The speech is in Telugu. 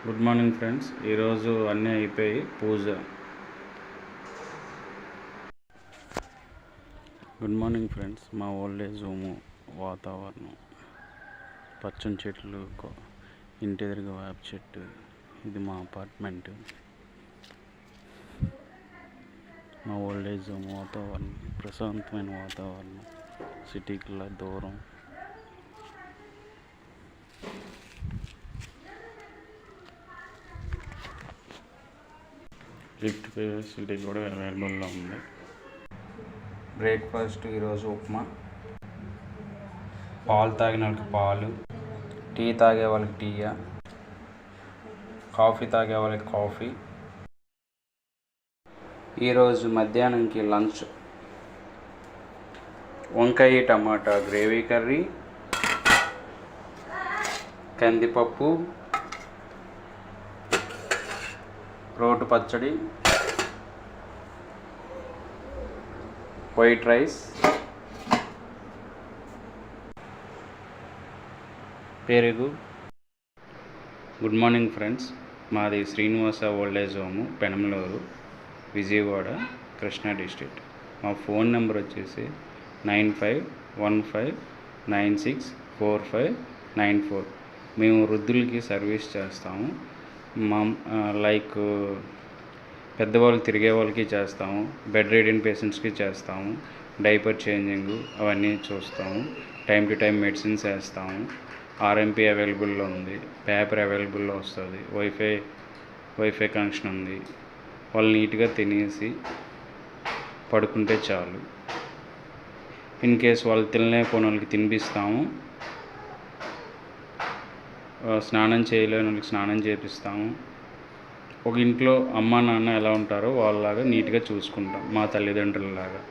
Good morning friends. ఈరోజు అన్నీ అయిపోయి పూజ. Good morning friends. మా ఓల్డేజ్ హోమ్ వాతావరణం, పచ్చని చెట్లు, ఇంటి ఎదురుగా వేప చెట్టు. ఇది మా అపార్ట్మెంట్. మా ఓల్డేజ్ హోమ్ వాతావరణం ప్రశాంతమైన వాతావరణం, సిటీకి దూరం. లిఫ్ట్ ఫెసిలిటీ కూడా అవైలబుల్లో ఉంది. బ్రేక్ఫాస్ట్ ఈరోజు ఉప్మా. పాలు తాగిన వాళ్ళకి పాలు, టీ తాగే వాళ్ళకి టీయా, కాఫీ తాగే వాళ్ళకి కాఫీ. ఈరోజు మధ్యాహ్నంకి లంచ్ వంకాయ టమాటా గ్రేవీ కర్రీ, కందిపప్పు, రోటి పచ్చడి, వైట్ రైస్, పెరుగు. Good morning friends. మాది Srinivasa old age home, Penamaluru, Vijayawada, Krishna district. మా ఫోన్ నెంబర్ వచ్చేసి 9515964594. మేము వృద్ధులకి సర్వీస్ చేస్తాము. లైక్ పెద్దవాళ్ళు తిరిగే వాళ్ళకి చేస్తాము, బెడ్ రీడింగ్ పేషెంట్స్కి చేస్తాము, డైపర్ చేంజింగ్ అవన్నీ చూస్తాము. టైం టు టైం మెడిసిన్స్ వేస్తాము. ఆర్ఎంపీ అవైలబుల్లో ఉంది, పేపర్ అవైలబుల్లో వస్తుంది, వైఫై కనెక్షన్ ఉంది. వాళ్ళు నీట్గా తినేసి పడుకుంటే చాలు. ఇన్ కేస్ వాళ్ళు తినలేకపోయిన వాళ్ళకి తినిపిస్తాము. స్నానం చేయలేని వాళ్ళకి స్నానం చేపిస్తాము. ఒక ఇంట్లో అమ్మ నాన్న ఎలా ఉంటారో వాళ్ళలాగా నీట్గా చూసుకుంటాం, మా తల్లిదండ్రులలాగా.